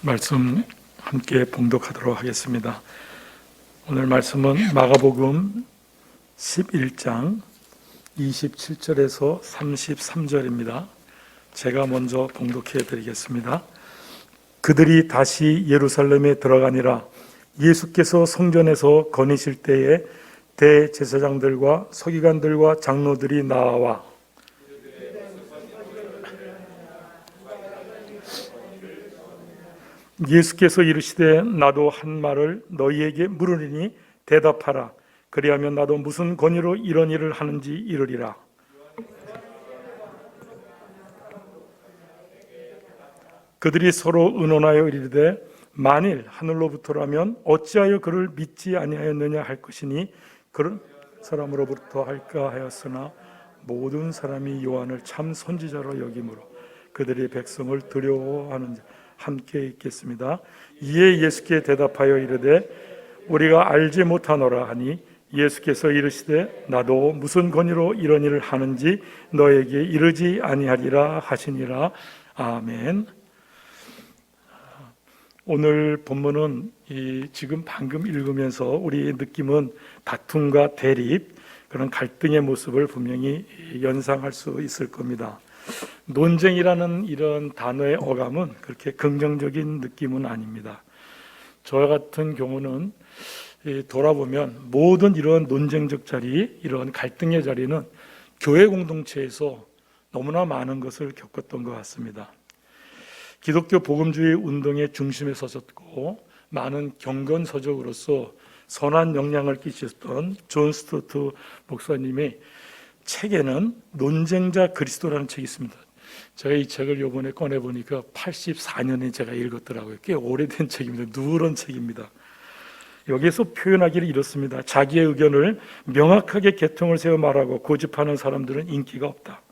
말씀 함께 봉독하도록 하겠습니다. 오늘 말씀은 마가복음 11장 27절에서 33절입니다. 제가 먼저 봉독해 드리겠습니다. 그들이 다시 예루살렘에 들어가니라. 예수께서 성전에서 거니실 때에 대제사장들과 서기관들과 장로들이 나와 예수께서 이르시되 나도 한 말을 너희에게 물으리니 대답하라. 그리하면 나도 무슨 권위로 이런 일을 하는지 이르리라. 그들이 서로 의논하여 이르되 만일 하늘로부터라면 어찌하여 그를 믿지 아니하였느냐 할 것이니 그런 사람으로부터 할까 하였으나 모든 사람이 요한을 참 선지자로 여기므로 그들이 백성을 두려워하는지 함께 읽겠습니다. 이에 예수께 대답하여 이르되 우리가 알지 못하노라 하니 예수께서 이르시되 나도 무슨 권위로 이런 일을 하는지 너에게 이르지 아니하리라 하시니라. 아멘. 오늘 본문은 지금 방금 읽으면서 우리의 느낌은 다툼과 대립, 그런 갈등의 모습을 분명히 연상할 수 있을 겁니다. 논쟁이라는 이런 단어의 어감은 그렇게 긍정적인 느낌은 아닙니다. 저와 같은 경우는 돌아보면 모든 이런 논쟁적 자리, 이런 갈등의 자리는 교회 공동체에서 너무나 많은 것을 겪었던 것 같습니다. 기독교 복음주의 운동의 중심에 서셨고 많은 경건서적으로서 선한 영향을 끼쳤던 존 스토트 목사님의 책에는 논쟁자 그리스도라는 책이 있습니다. 제가 이 책을 이번에 꺼내보니까 84년에 제가 읽었더라고요. 꽤 오래된 책입니다. 누런 책입니다. 여기에서 표현하기를 이렇습니다. 자기의 의견을 명확하게 개통을 세워 말하고 고집하는 사람들은 인기가 없다.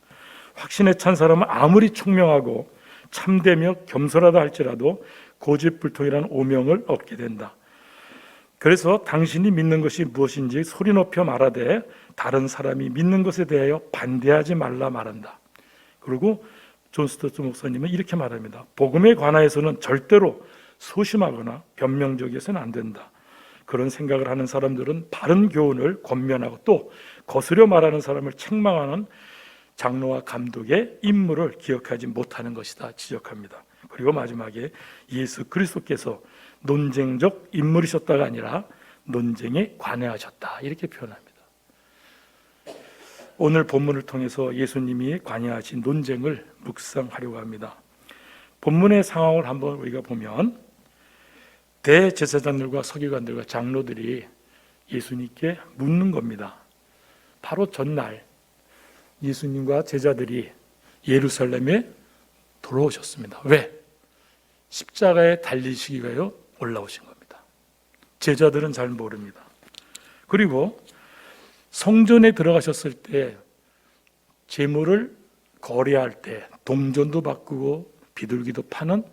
확신에 찬 사람은 아무리 총명하고 참되며 겸손하다 할지라도 고집불통이라는 오명을 얻게 된다. 그래서 당신이 믿는 것이 무엇인지 소리 높여 말하되 다른 사람이 믿는 것에 대하여 반대하지 말라 말한다. 그리고 존 스토트 목사님은 이렇게 말합니다. 복음에 관하여서는 절대로 소심하거나 변명적이어서는 안 된다. 그런 생각을 하는 사람들은 바른 교훈을 권면하고 또 거스려 말하는 사람을 책망하는 장로와 감독의 임무를 기억하지 못하는 것이다 지적합니다. 그리고 마지막에 예수 그리스도께서 논쟁적 인물이셨다가 아니라 논쟁에 관여하셨다 이렇게 표현합니다. 오늘 본문을 통해서 예수님이 관여하신 논쟁을 묵상하려고 합니다. 본문의 상황을 한번 우리가 보면 대제사장들과 서기관들과 장로들이 예수님께 묻는 겁니다. 바로 전날 예수님과 제자들이 예루살렘에 돌아오셨습니다. 왜? 십자가에 달리시기 위하여 올라오신 겁니다. 제자들은 잘 모릅니다. 그리고 성전에 들어가셨을 때 재물을 거래할 때 동전도 바꾸고 비둘기도 파는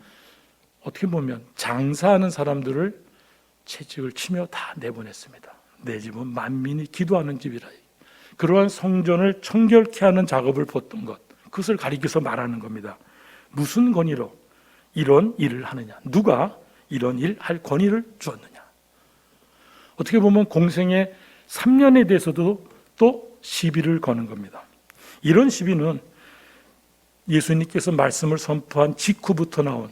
어떻게 보면 장사하는 사람들을 채찍을 치며 다 내보냈습니다. 내 집은 만민이 기도하는 집이라. 그러한 성전을 청결케 하는 작업을 보던 것, 그것을 가리켜서 말하는 겁니다. 무슨 권위로 이런 일을 하느냐? 누가 이런 일 할 권위를 주었느냐? 어떻게 보면 공생의 3년에 대해서도 또 시비를 거는 겁니다. 이런 시비는 예수님께서 말씀을 선포한 직후부터 나온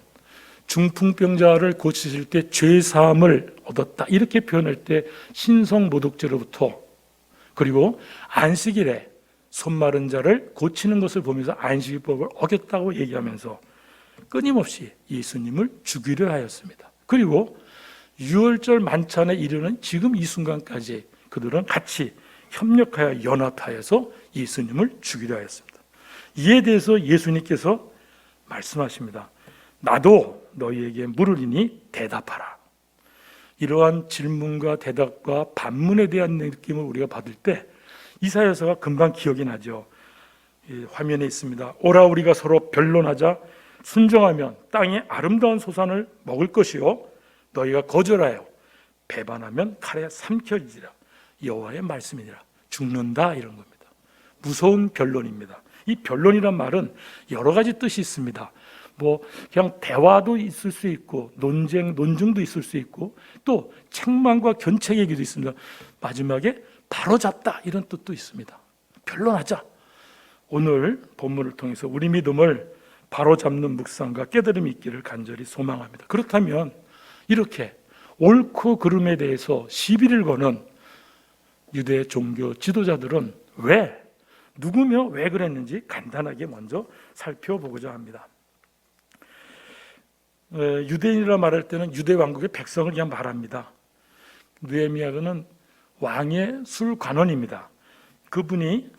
중풍병자를 고치실 때 죄사함을 얻었다 이렇게 표현할 때 신성모독죄로부터 그리고 안식일에 손 마른 자를 고치는 것을 보면서 안식일법을 어겼다고 얘기하면서 끊임없이 예수님을 죽이려 하였습니다. 그리고 유월절 만찬에 이르는 지금 이 순간까지 그들은 같이 협력하여 연합하여서 예수님을 죽이려 하였습니다. 이에 대해서 예수님께서 말씀하십니다. 나도 너희에게 물으리니 대답하라. 이러한 질문과 대답과 반문에 대한 느낌을 우리가 받을 때 이사야서가 금방 기억이 나죠. 화면에 있습니다. 오라 우리가 서로 변론하자. 순종하면 땅의 아름다운 소산을 먹을 것이요 너희가 거절하여 배반하면 칼에 삼켜지리라. 여호와의 말씀이니라. 죽는다 이런 겁니다. 무서운 변론입니다. 이 변론이란 말은 여러 가지 뜻이 있습니다. 뭐 그냥 대화도 있을 수 있고 논증도 있을 수 있고 또 책망과 견책 얘기도 있습니다. 마지막에 바로잡다 이런 뜻도 있습니다. 변론하자. 오늘 본문을 통해서 우리 믿음을 바로잡는 묵상과 깨달음이 있기를 간절히 소망합니다. 그렇다면 이렇게 옳고 그름에 대해서 시비를 거는 유대 종교 지도자들은 왜, 누구며 왜 그랬는지 간단하게 먼저 살펴보고자 합니다. 유대인이라 말할 때는 유대 왕국의 백성을 그냥 말합니다. 느헤미야는 왕의 술관원입니다. 그분이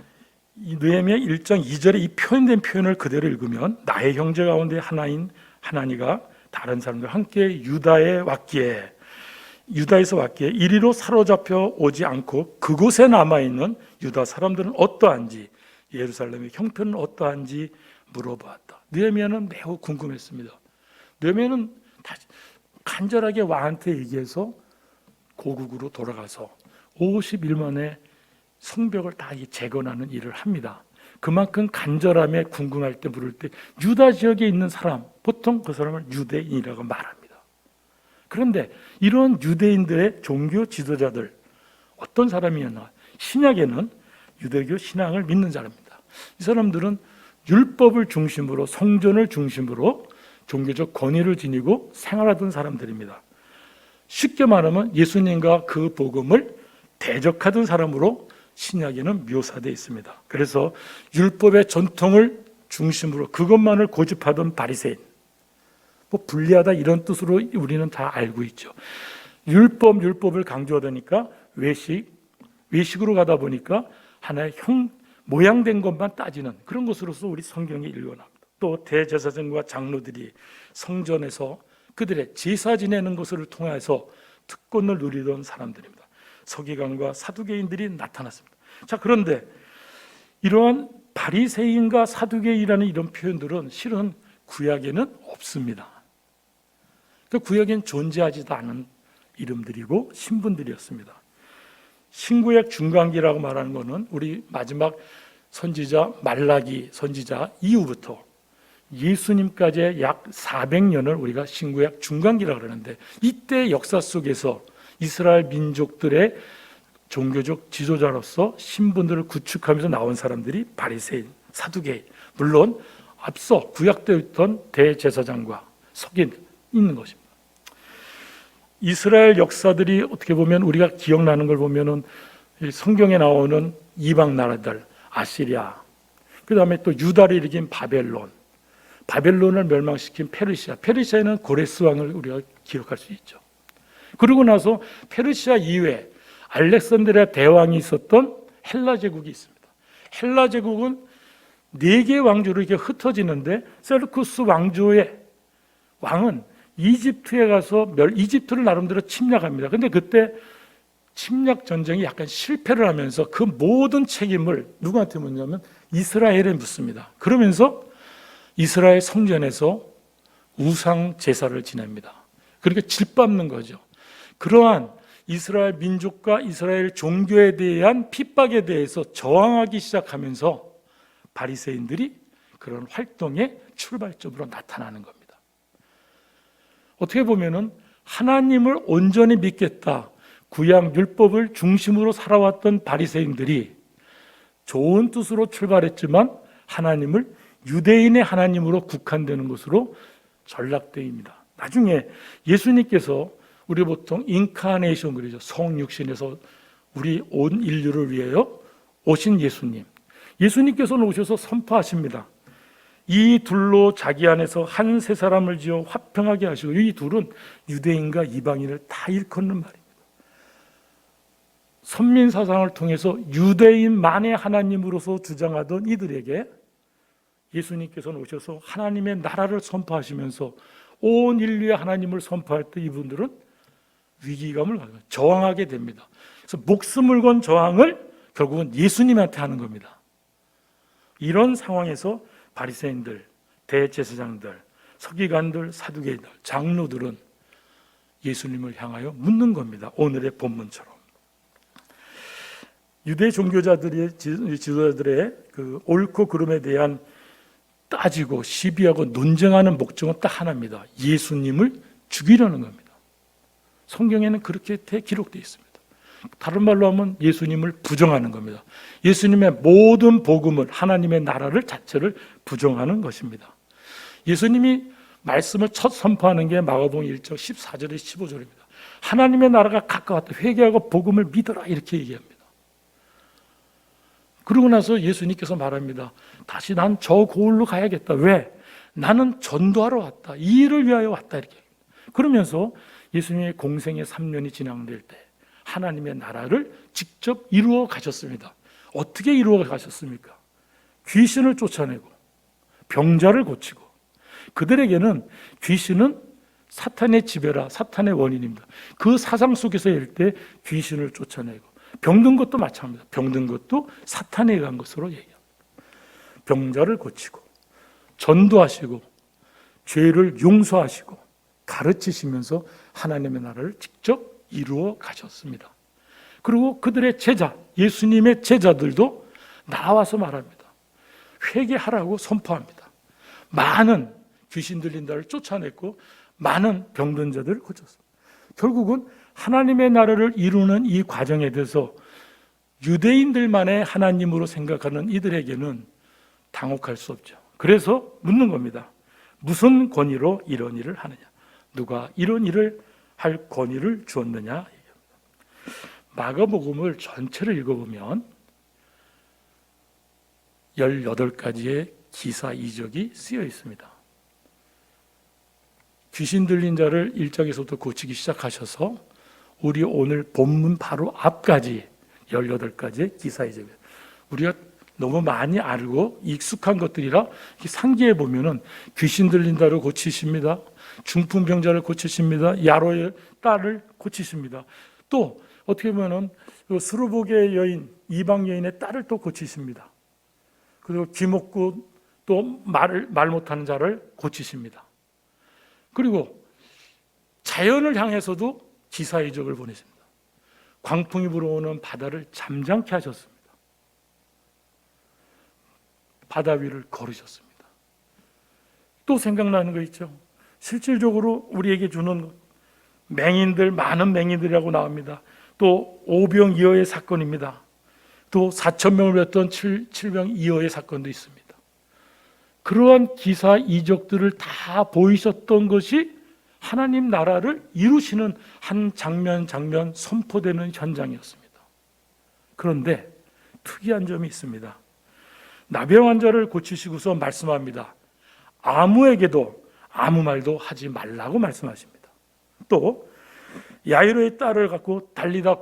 이 느헤미야 1장 2절에 이 표현된 표현을 그대로 읽으면 나의 형제 가운데 하나인 하나니가 다른 사람과 함께 유다에서 왔기에 이리로 사로잡혀 오지 않고 그곳에 남아있는 유다 사람들은 어떠한지 예루살렘의 형편은 어떠한지 물어보았다. 느헤미야는 매우 궁금했습니다. 느헤미야는 간절하게 왕한테 얘기해서 고국으로 돌아가서 50일 만에 성벽을 다 재건하는 일을 합니다. 그만큼 간절함에 궁금할 때 물을 때 유다 지역에 있는 사람, 보통 그 사람을 유대인이라고 말합니다. 그런데 이런 유대인들의 종교 지도자들 어떤 사람이었나? 신약에는 유대교 신앙을 믿는 사람입니다. 이 사람들은 율법을 중심으로 성전을 중심으로 종교적 권위를 지니고 생활하던 사람들입니다. 쉽게 말하면 예수님과 그 복음을 대적하던 사람으로 신약에는 묘사되어 있습니다. 그래서 율법의 전통을 중심으로 그것만을 고집하던 바리새인, 뭐 불리하다 이런 뜻으로 우리는 다 알고 있죠. 율법을 강조하다니까 외식으로 가다 보니까 하나의 모양된 것만 따지는 그런 것으로서 우리 성경에 읽어납니다. 또 대제사장과 장로들이 성전에서 그들의 제사 지내는 것을 통해서 특권을 누리던 사람들입니다. 서기관과 사두개인들이 나타났습니다. 자, 그런데 이러한 바리새인과 사두개인이라는 이런 표현들은 실은 구약에는 없습니다. 그 구약에는 존재하지도 않은 이름들이고 신분들이었습니다. 신구약 중간기라고 말하는 것은 우리 마지막 선지자 말라기 선지자 이후부터 예수님까지의 약 400년을 우리가 신구약 중간기라고 그러는데 이때 역사 속에서 이스라엘 민족들의 종교적 지도자로서 신분들을 구축하면서 나온 사람들이 바리새인, 사두개인, 물론 앞서 구약 때 있던 대제사장과 서기관 있는 것입니다. 이스라엘 역사들이 어떻게 보면 우리가 기억나는 걸 보면은 성경에 나오는 이방 나라들, 아시리아, 그 다음에 또 유다를 일으킨 바벨론을 멸망시킨 페르시아에는 고레스 왕을 우리가 기억할 수 있죠. 그러고 나서 페르시아 이외에 알렉산드리아 대왕이 있었던 헬라 제국이 있습니다. 헬라 제국은 4개의 왕조로 이렇게 흩어지는데 셀루쿠스 왕조의 왕은 이집트에 가서 이집트를 나름대로 침략합니다. 근데 그때 침략 전쟁이 약간 실패를 하면서 그 모든 책임을 누구한테 묻냐면 이스라엘에 묻습니다. 그러면서 이스라엘 성전에서 우상 제사를 지냅니다. 그러니까 질밟는 거죠. 그러한 이스라엘 민족과 이스라엘 종교에 대한 핍박에 대해서 저항하기 시작하면서 바리새인들이 그런 활동의 출발점으로 나타나는 겁니다. 어떻게 보면은 하나님을 온전히 믿겠다, 구약 율법을 중심으로 살아왔던 바리새인들이 좋은 뜻으로 출발했지만 하나님을 유대인의 하나님으로 국한되는 것으로 전락되입니다. 나중에 예수님께서 우리 보통 인카네이션 그러죠. 성육신에서 우리 온 인류를 위하여 오신 예수님께서는 오셔서 선포하십니다. 이 둘로 자기 안에서 한 세 사람을 지어 화평하게 하시고, 이 둘은 유대인과 이방인을 다 일컫는 말입니다. 선민 사상을 통해서 유대인만의 하나님으로서 주장하던 이들에게 예수님께서는 오셔서 하나님의 나라를 선포하시면서 온 인류의 하나님을 선포할 때 이분들은 위기감을 가지고 저항하게 됩니다. 그래서 목숨을 건 저항을 결국은 예수님한테 하는 겁니다. 이런 상황에서 바리새인들, 대제사장들, 서기관들, 사두개인들, 장로들은 예수님을 향하여 묻는 겁니다. 오늘의 본문처럼. 유대 종교자들의 지도자들의 그 옳고 그름에 대한 따지고 시비하고 논쟁하는 목적은 딱 하나입니다. 예수님을 죽이려는 겁니다. 성경에는 그렇게 기록되어 있습니다. 다른 말로 하면 예수님을 부정하는 겁니다. 예수님의 모든 복음을, 하나님의 나라를 자체를 부정하는 것입니다. 예수님이 말씀을 첫 선포하는 게 마가복음 1장 14절에 15절입니다. 하나님의 나라가 가까웠다. 회개하고 복음을 믿어라. 이렇게 얘기합니다. 그러고 나서 예수님께서 말합니다. 다시 난 저 고을로 가야겠다. 왜? 나는 전도하러 왔다. 이 일을 위하여 왔다. 이렇게. 그러면서 예수님의 공생의 3년이 진행될 때 하나님의 나라를 직접 이루어 가셨습니다. 어떻게 이루어 가셨습니까? 귀신을 쫓아내고 병자를 고치고, 그들에게는 귀신은 사탄의 지배라, 사탄의 원인입니다. 그 사상 속에서 일 때 귀신을 쫓아내고, 병든 것도 마찬가지입니다. 병든 것도 사탄에 의한 것으로 얘기합니다. 병자를 고치고 전도하시고 죄를 용서하시고 가르치시면서 하나님의 나라를 직접 이루어 가셨습니다. 그리고 그들의 제자, 예수님의 제자들도 나와서 말합니다. 회개하라고 선포합니다. 많은 귀신 들린 자를 쫓아냈고 많은 병든 자들을 고쳤습니다. 결국은 하나님의 나라를 이루는 이 과정에 대해서 유대인들만의 하나님으로 생각하는 이들에게는 당혹할 수 없죠. 그래서 묻는 겁니다. 무슨 권위로 이런 일을 하느냐? 누가 이런 일을 할 권위를 주었느냐? 마가복음을 전체를 읽어보면 18가지의 기사 이적이 쓰여 있습니다. 귀신 들린 자를 1장에서부터 고치기 시작하셔서 우리 오늘 본문 바로 앞까지 18가지의 기사 이적이에요. 우리가 너무 많이 알고 익숙한 것들이라 상기해 보면은 귀신 들린 자를 고치십니다. 중풍병자를 고치십니다. 야로의 딸을 고치십니다. 또 어떻게 보면은 수르보게의 여인, 이방 여인의 딸을 또 고치십니다. 그리고 귀먹고 또 말 못하는 자를 고치십니다. 그리고 자연을 향해서도 기사 이적을 보내십니다. 광풍이 불어오는 바다를 잠잠케 하셨습니다. 바다 위를 걸으셨습니다. 또 생각나는 거 있죠. 실질적으로 우리에게 주는 것, 맹인들, 많은 맹인들이라고 나옵니다. 또 오병이어의 사건입니다. 또 4,000명을 냈던 7병이어의 사건도 있습니다. 그러한 기사 이적들을 다 보이셨던 것이 하나님 나라를 이루시는 한 장면 선포되는 현장이었습니다. 그런데 특이한 점이 있습니다. 나병 환자를 고치시고서 말씀합니다. 아무에게도 아무 말도 하지 말라고 말씀하십니다. 또 야이로의 딸을 갖고 달리다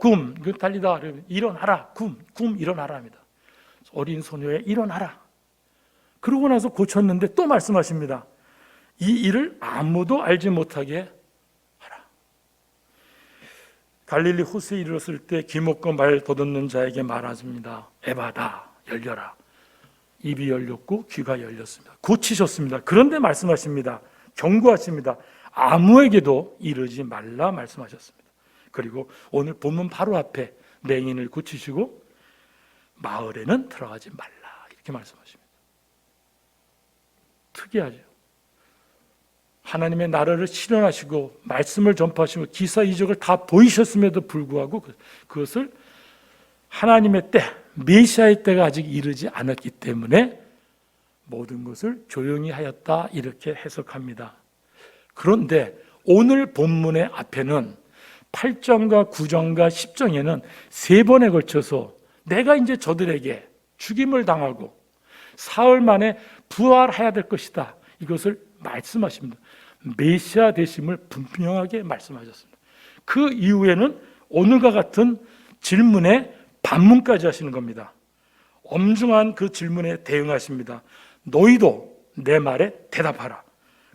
달리다 일어나라, 굼 일어나라 합니다. 어린 소녀에 일어나라. 그러고 나서 고쳤는데 또 말씀하십니다. 이 일을 아무도 알지 못하게 하라. 갈릴리 호수에 이르렀을 때 귀먹고 말 더듬는 자에게 말하십니다. 에바다, 열려라. 입이 열렸고 귀가 열렸습니다. 고치셨습니다. 그런데 말씀하십니다. 경고하십니다. 아무에게도 이르지 말라 말씀하셨습니다. 그리고 오늘 본문 바로 앞에 맹인을 고치시고 마을에는 들어가지 말라 이렇게 말씀하십니다. 특이하죠. 하나님의 나라를 실현하시고 말씀을 전파하시고 기사 이적을 다 보이셨음에도 불구하고 그것을 하나님의 때, 메시아의 때가 아직 이르지 않았기 때문에 모든 것을 조용히 하였다 이렇게 해석합니다. 그런데 오늘 본문의 앞에는 8장과 9장과 10장에는 3번에 걸쳐서 내가 이제 저들에게 죽임을 당하고 사흘 만에 부활해야 될 것이다. 이것을 말씀하십니다. 메시아 되심을 분명하게 말씀하셨습니다. 그 이후에는 오늘과 같은 질문에 반문까지 하시는 겁니다. 엄중한 그 질문에 대응하십니다. 너희도 내 말에 대답하라.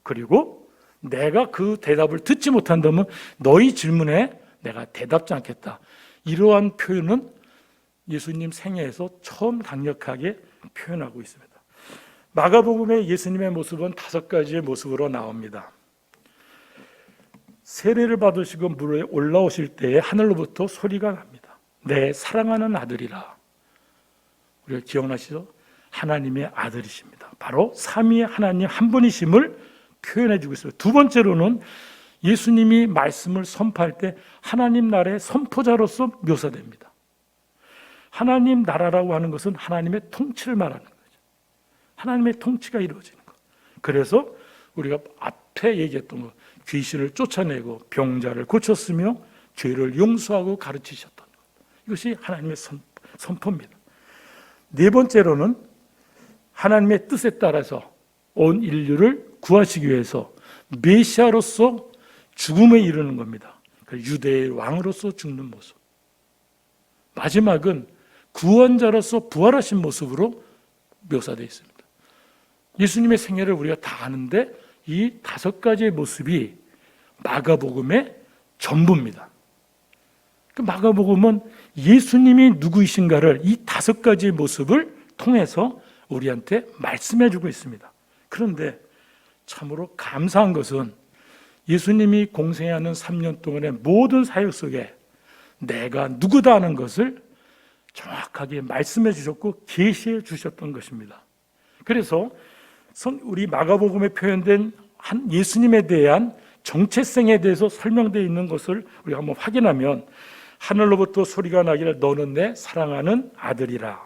그리고 내가 그 대답을 듣지 못한다면 너희 질문에 내가 대답지 않겠다. 이러한 표현은 예수님 생애에서 처음 강력하게 표현하고 있습니다. 마가복음의 예수님의 모습은 5가지의 모습으로 나옵니다. 세례를 받으시고 물에 올라오실 때에 하늘로부터 소리가 납니다. 내 사랑하는 아들이라. 우리가 기억나시죠? 하나님의 아들이십니다. 바로 삼위의 하나님 한 분이심을 표현해 주고 있습니다. 두 번째로는 예수님이 말씀을 선포할 때 하나님 나라의 선포자로서 묘사됩니다. 하나님 나라라고 하는 것은 하나님의 통치를 말하는 거죠. 하나님의 통치가 이루어지는 것. 그래서 우리가 앞에 얘기했던 것, 귀신을 쫓아내고 병자를 고쳤으며 죄를 용서하고 가르치셨던 것. 이것이 하나님의 선포입니다. 네 번째로는 하나님의 뜻에 따라서 온 인류를 구하시기 위해서 메시아로서 죽음에 이르는 겁니다. 유대의 왕으로서 죽는 모습. 마지막은 구원자로서 부활하신 모습으로 묘사되어 있습니다. 예수님의 생애를 우리가 다 아는데 이 5가지의 모습이 마가복음의 전부입니다. 그 마가복음은 예수님이 누구이신가를 이 5가지의 모습을 통해서 우리한테 말씀해 주고 있습니다. 그런데 참으로 감사한 것은 예수님이 공생하는 3년 동안의 모든 사역 속에 내가 누구다 하는 것을 정확하게 말씀해 주셨고 계시해 주셨던 것입니다. 그래서 우리 마가복음에 표현된 한 예수님에 대한 정체성에 대해서 설명되어 있는 것을 우리가 한번 확인하면 하늘로부터 소리가 나기를 너는 내 사랑하는 아들이라.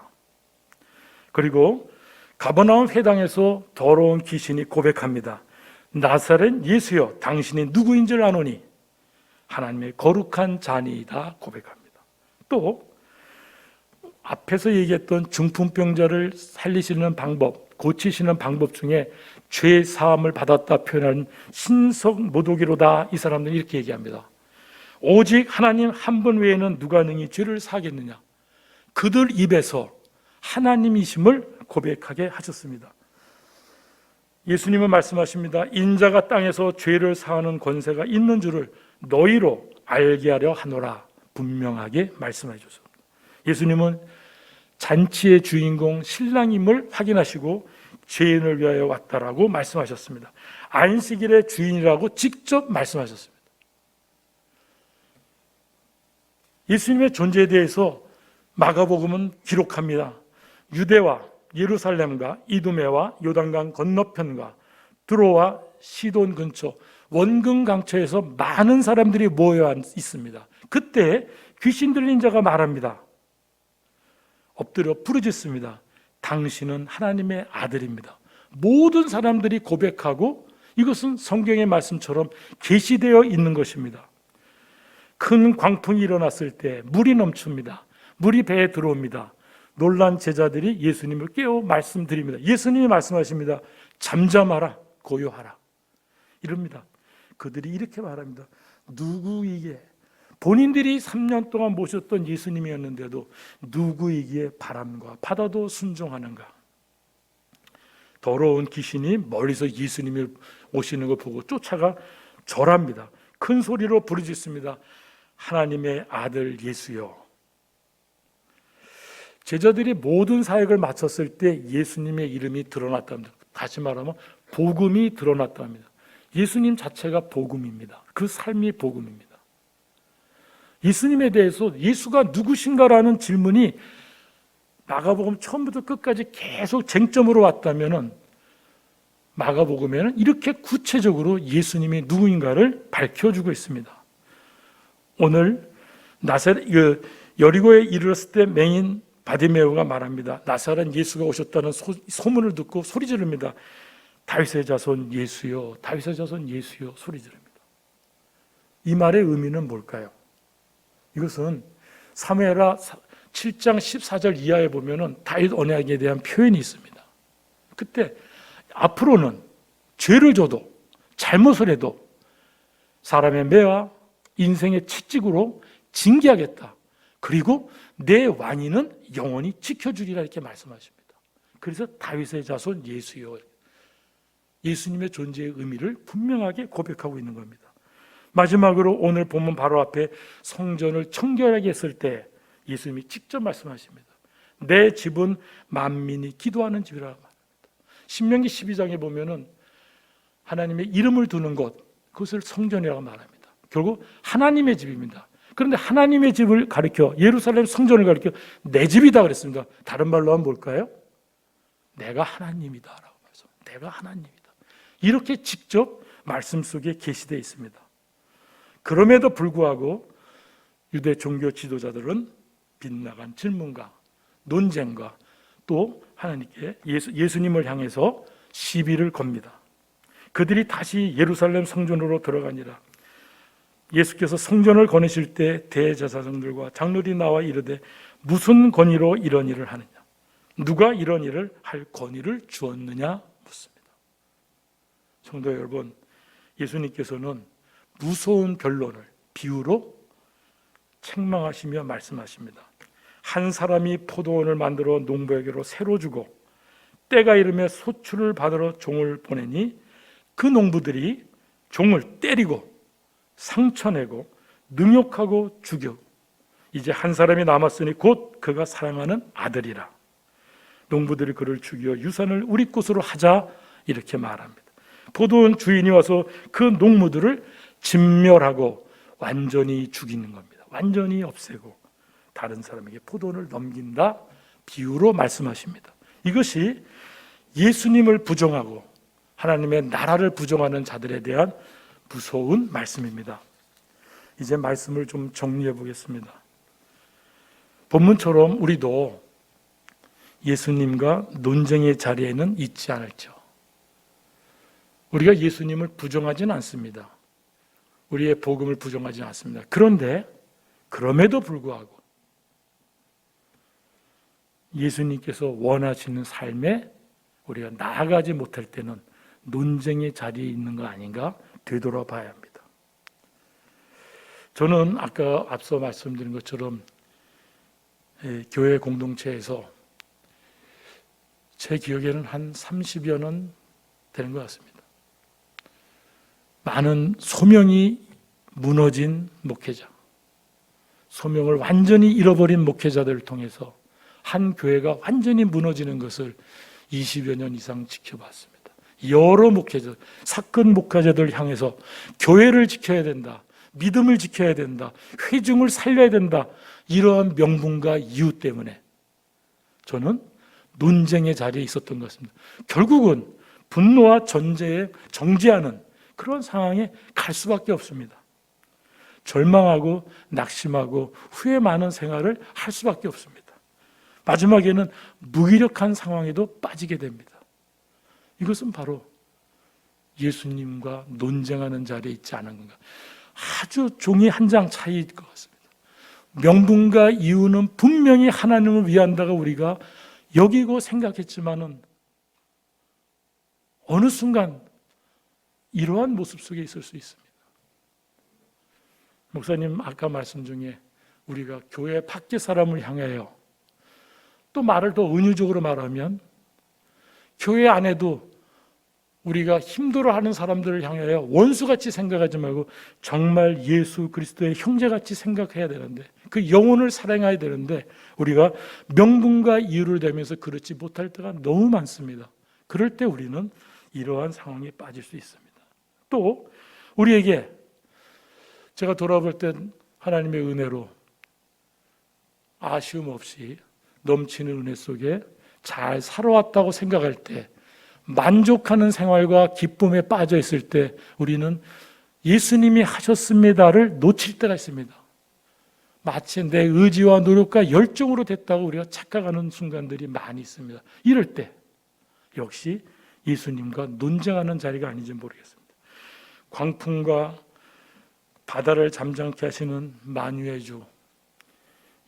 그리고 가버나움 회당에서 더러운 귀신이 고백합니다. 나사렛 예수여 당신이 누구인 줄 아노니 하나님의 거룩한 자니이다 고백합니다. 또 앞에서 얘기했던 중풍병자를 살리시는 방법, 고치시는 방법 중에 죄 사함을 받았다 표현하는 신석 모독이로다. 이 사람들은 이렇게 얘기합니다. 오직 하나님 한 분 외에는 누가 능히 죄를 사하겠느냐. 그들 입에서 하나님이심을 고백하게 하셨습니다. 예수님은 말씀하십니다. 인자가 땅에서 죄를 사하는 권세가 있는 줄을 너희로 알게 하려 하노라. 분명하게 말씀해 주셨습니다. 예수님은 잔치의 주인공 신랑임을 확인하시고 죄인을 위하여 왔다라고 말씀하셨습니다. 안식일의 주인이라고 직접 말씀하셨습니다. 예수님의 존재에 대해서 마가복음은 기록합니다. 유대와 예루살렘과 이두메와 요단강 건너편과 드로와 시돈 근처 원근 강처에서 많은 사람들이 모여 있습니다. 그때 귀신 들린 자가 말합니다. 엎드려 부르짖습니다. 당신은 하나님의 아들입니다. 모든 사람들이 고백하고 이것은 성경의 말씀처럼 계시되어 있는 것입니다. 큰 광풍이 일어났을 때 물이 넘칩니다. 물이 배에 들어옵니다. 놀란 제자들이 예수님을 깨워 말씀드립니다. 예수님이 말씀하십니다. 잠잠하라, 고요하라. 이럽니다. 그들이 이렇게 말합니다. 누구이기에 본인들이 3년 동안 모셨던 예수님이었는데도 누구이기에 바람과 바다도 순종하는가. 더러운 귀신이 멀리서 예수님이 오시는 걸 보고 쫓아가 절합니다. 큰 소리로 부르짖습니다. 하나님의 아들 예수여. 제자들이 모든 사역을 마쳤을 때 예수님의 이름이 드러났답니다. 다시 말하면 복음이 드러났답니다. 예수님 자체가 복음입니다. 그 삶이 복음입니다. 예수님에 대해서 예수가 누구신가라는 질문이 마가복음 처음부터 끝까지 계속 쟁점으로 왔다면은 마가복음에는 이렇게 구체적으로 예수님이 누구인가를 밝혀주고 있습니다. 오늘 여리고에 이르렀을 때 맹인 바디메오가 말합니다. 나사렛 예수가 오셨다는 소문을 듣고 소리 지릅니다. 다윗의 자손 예수여, 다윗의 자손 예수여 소리 지릅니다. 이 말의 의미는 뭘까요? 이것은 사무엘하 7장 14절 이하에 보면은 다윗 언약에 대한 표현이 있습니다. 그때 앞으로는 죄를 져도 잘못을 해도 사람의 매와 인생의 채찍으로 징계하겠다. 그리고 내 왕위는 영원히 지켜주리라 이렇게 말씀하십니다. 그래서 다윗의 자손 예수여, 예수님의 존재의 의미를 분명하게 고백하고 있는 겁니다. 마지막으로 오늘 본문 바로 앞에 성전을 청결하게 했을 때 예수님이 직접 말씀하십니다. 내 집은 만민이 기도하는 집이라 말합니다. 신명기 12장에 보면은 하나님의 이름을 두는 곳, 그것을 성전이라고 말합니다. 결국 하나님의 집입니다. 그런데 하나님의 집을 가리켜 예루살렘 성전을 가리켜 내 집이다 그랬습니다. 다른 말로 하면 뭘까요? 내가 하나님이다라고 말씀. 내가 하나님이다. 이렇게 직접 말씀 속에 계시되어 있습니다. 그럼에도 불구하고 유대 종교 지도자들은 빗나간 질문과 논쟁과 또 하나님께 예수님을 향해서 시비를 겁니다. 그들이 다시 예루살렘 성전으로 들어가니라. 예수께서 성전을 거니실 때 대제사장들과 장로들이 나와 이르되 무슨 권위로 이런 일을 하느냐? 누가 이런 일을 할 권위를 주었느냐? 묻습니다. 성도 여러분, 예수님께서는 무서운 변론을 비유로 책망하시며 말씀하십니다. 한 사람이 포도원을 만들어 농부에게로 새로 주고 때가 이르며 소출을 받으러 종을 보내니 그 농부들이 종을 때리고 상처내고 능욕하고 죽여 이제 한 사람이 남았으니 곧 그가 사랑하는 아들이라. 농부들이 그를 죽여 유산을 우리 것으로 하자 이렇게 말합니다. 포도원 주인이 와서 그 농부들을 진멸하고 완전히 죽이는 겁니다. 완전히 없애고 다른 사람에게 포도원을 넘긴다 비유로 말씀하십니다. 이것이 예수님을 부정하고 하나님의 나라를 부정하는 자들에 대한 무서운 말씀입니다. 이제 말씀을 좀 정리해 보겠습니다. 본문처럼 우리도 예수님과 논쟁의 자리에는 있지 않을죠. 우리가 예수님을 부정하지는 않습니다. 우리의 복음을 부정하지 않습니다. 그런데 그럼에도 불구하고 예수님께서 원하시는 삶에 우리가 나아가지 못할 때는 논쟁의 자리에 있는 거 아닌가 되돌아봐야 합니다. 저는 아까 앞서 말씀드린 것처럼 교회 공동체에서 제 기억에는 한 30여 년 되는 것 같습니다. 많은 소명이 무너진 목회자, 소명을 완전히 잃어버린 목회자들을 통해서 한 교회가 완전히 무너지는 것을 20여 년 이상 지켜봤습니다. 여러 목회자, 사건 목회자들 향해서 교회를 지켜야 된다, 믿음을 지켜야 된다, 회중을 살려야 된다, 이러한 명분과 이유 때문에 저는 논쟁의 자리에 있었던 것 같습니다. 결국은 분노와 전쟁에 정지하는 그런 상황에 갈 수밖에 없습니다. 절망하고 낙심하고 후회 많은 생활을 할 수밖에 없습니다. 마지막에는 무기력한 상황에도 빠지게 됩니다. 이것은 바로 예수님과 논쟁하는 자리에 있지 않은 건가. 아주 종이 한 장 차이일 것 같습니다. 명분과 이유는 분명히 하나님을 위한다고 우리가 여기고 생각했지만은 어느 순간 이러한 모습 속에 있을 수 있습니다. 목사님 아까 말씀 중에 우리가 교회 밖의 사람을 향하여 또 말을 더 은유적으로 말하면 교회 안에도 우리가 힘들어하는 사람들을 향하여 원수같이 생각하지 말고 정말 예수 그리스도의 형제같이 생각해야 되는데 그 영혼을 사랑해야 되는데 우리가 명분과 이유를 대면서 그렇지 못할 때가 너무 많습니다. 그럴 때 우리는 이러한 상황에 빠질 수 있습니다. 또 우리에게 제가 돌아볼 땐 하나님의 은혜로 아쉬움 없이 넘치는 은혜 속에 잘 살아왔다고 생각할 때 만족하는 생활과 기쁨에 빠져 있을 때 우리는 예수님이 하셨습니다를 놓칠 때가 있습니다. 마치 내 의지와 노력과 열정으로 됐다고 우리가 착각하는 순간들이 많이 있습니다. 이럴 때 역시 예수님과 논쟁하는 자리가 아닌지 모르겠습니다. 광풍과 바다를 잠잠케 하시는 만유의 주,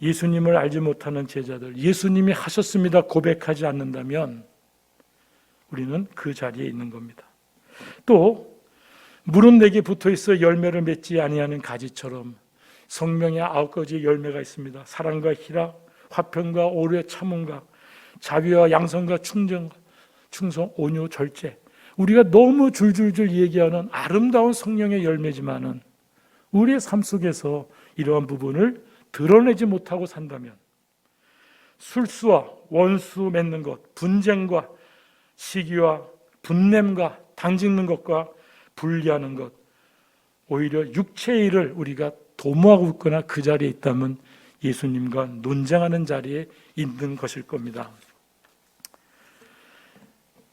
예수님을 알지 못하는 제자들, 예수님이 하셨습니다 고백하지 않는다면 우리는 그 자리에 있는 겁니다. 또 물은 내게 붙어있어 열매를 맺지 아니하는 가지처럼 성령의 9가지 열매가 있습니다. 사랑과 희락, 화평과 오래 참음과 자비와 양선과 충성, 온유, 절제. 우리가 너무 줄줄줄 얘기하는 아름다운 성령의 열매지만은 우리의 삶 속에서 이러한 부분을 드러내지 못하고 산다면 술수와 원수 맺는 것, 분쟁과 시기와 분냄과 당짓는 것과 분리하는 것, 오히려 육체의 일을 우리가 도모하고 있거나 그 자리에 있다면 예수님과 논쟁하는 자리에 있는 것일 겁니다.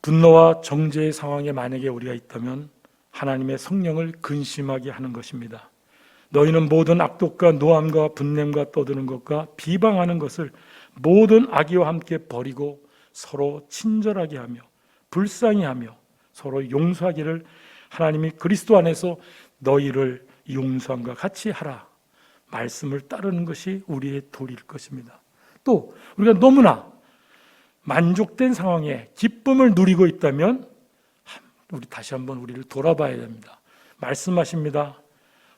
분노와 정죄의 상황에 만약에 우리가 있다면 하나님의 성령을 근심하게 하는 것입니다. 너희는 모든 악독과 노함과 분냄과 떠드는 것과 비방하는 것을 모든 악의와 함께 버리고 서로 친절하게 하며 불쌍히 하며 서로 용서하기를 하나님이 그리스도 안에서 너희를 용서함과 같이 하라. 말씀을 따르는 것이 우리의 도리일 것입니다. 또 우리가 너무나 만족된 상황에 기쁨을 누리고 있다면 우리 다시 한번 우리를 돌아봐야 됩니다. 말씀하십니다.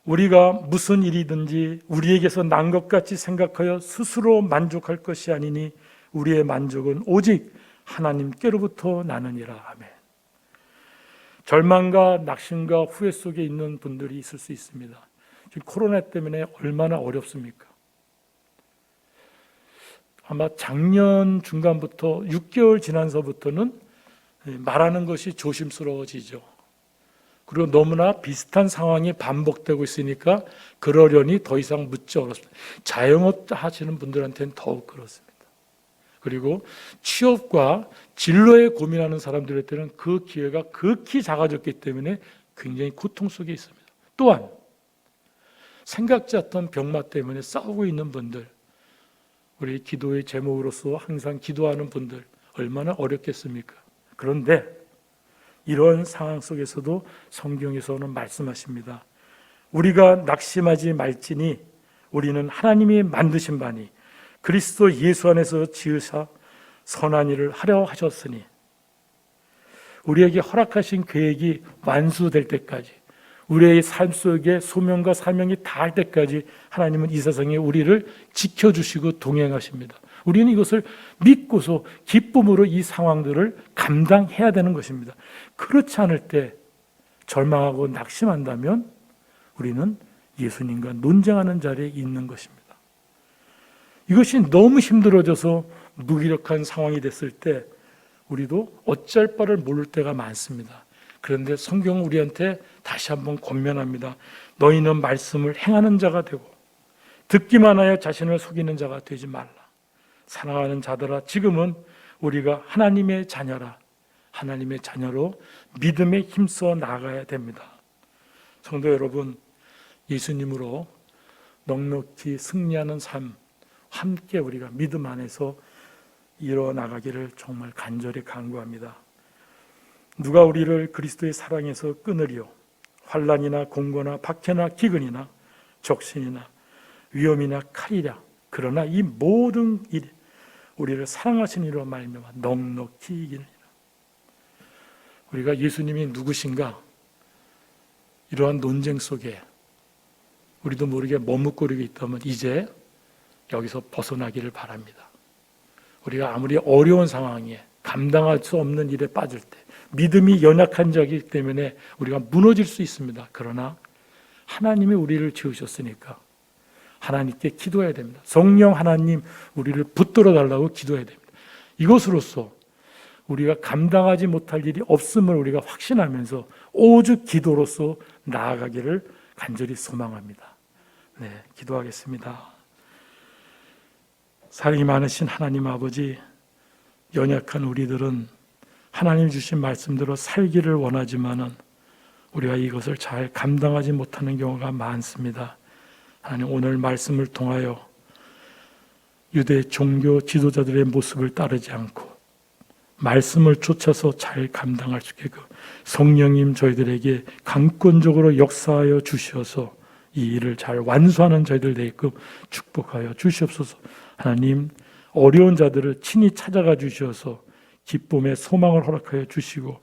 우리가 무슨 일이든지 우리에게서 난 것 같이 생각하여 스스로 만족할 것이 아니니 우리의 만족은 오직 하나님께로부터 나느니라. 아멘. 절망과 낙심과 후회 속에 있는 분들이 있을 수 있습니다. 지금 코로나 때문에 얼마나 어렵습니까? 아마 작년 중간부터 6개월 지나서부터는 말하는 것이 조심스러워지죠. 그리고 너무나 비슷한 상황이 반복되고 있으니까 그러려니 더 이상 묻지 어렵습니다. 자영업 하시는 분들한테는 더욱 그렇습니다. 그리고 취업과 진로에 고민하는 사람들한테는 그 기회가 극히 작아졌기 때문에 굉장히 고통 속에 있습니다. 또한 생각지 않던 병마 때문에 싸우고 있는 분들, 우리 기도의 제목으로서 항상 기도하는 분들 얼마나 어렵겠습니까? 그런데 이런 상황 속에서도 성경에서는 말씀하십니다. 우리가 낙심하지 말지니 우리는 하나님이 만드신 바니 그리스도 예수 안에서 지으사 선한 일을 하려 하셨으니, 우리에게 허락하신 계획이 완수될 때까지, 우리의 삶 속에 소명과 사명이 다할 때까지 하나님은 이 세상에 우리를 지켜주시고 동행하십니다. 우리는 이것을 믿고서 기쁨으로 이 상황들을 감당해야 되는 것입니다. 그렇지 않을 때 절망하고 낙심한다면 우리는 예수님과 논쟁하는 자리에 있는 것입니다. 이것이 너무 힘들어져서 무기력한 상황이 됐을 때 우리도 어쩔 바를 모를 때가 많습니다. 그런데 성경은 우리한테 다시 한번 권면합니다. 너희는 말씀을 행하는 자가 되고 듣기만 하여 자신을 속이는 자가 되지 말라. 사랑하는 자들아, 지금은 우리가 하나님의 자녀라. 하나님의 자녀로 믿음에 힘써 나아가야 됩니다. 성도 여러분, 예수님으로 넉넉히 승리하는 삶 함께 우리가 믿음 안에서 이뤄나가기를 정말 간절히 간구합니다. 누가 우리를 그리스도의 사랑에서 끊으리요? 환난이나 공고나 박해나 기근이나 적신이나 위험이나 칼이랴. 그러나 이 모든 일 우리를 사랑하신 이로 말미암아 넉넉히 이기느니라. 우리가 예수님이 누구신가? 이러한 논쟁 속에 우리도 모르게 머뭇거리고 있다면 이제 여기서 벗어나기를 바랍니다. 우리가 아무리 어려운 상황에 감당할 수 없는 일에 빠질 때 믿음이 연약한 자이기 때문에 우리가 무너질 수 있습니다. 그러나 하나님이 우리를 지으셨으니까 하나님께 기도해야 됩니다. 성령 하나님 우리를 붙들어 달라고 기도해야 됩니다. 이것으로써 우리가 감당하지 못할 일이 없음을 우리가 확신하면서 오직 기도로서 나아가기를 간절히 소망합니다. 네, 기도하겠습니다. 사랑이 많으신 하나님 아버지, 연약한 우리들은 하나님 주신 말씀대로 살기를 원하지만은 우리가 이것을 잘 감당하지 못하는 경우가 많습니다. 하나님, 오늘 말씀을 통하여 유대 종교 지도자들의 모습을 따르지 않고 말씀을 쫓아서 잘 감당할 수 있게끔 성령님 저희들에게 강권적으로 역사하여 주시어서 이 일을 잘 완수하는 저희들 되게끔 축복하여 주시옵소서. 하나님, 어려운 자들을 친히 찾아가 주셔서 기쁨의 소망을 허락하여 주시고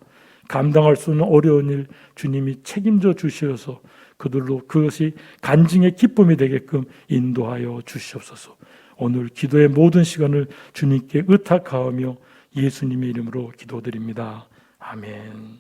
감당할 수 없는 어려운 일 주님이 책임져 주시어서 그들로 그것이 간증의 기쁨이 되게끔 인도하여 주시옵소서. 오늘 기도의 모든 시간을 주님께 의탁하며 예수님의 이름으로 기도드립니다. 아멘.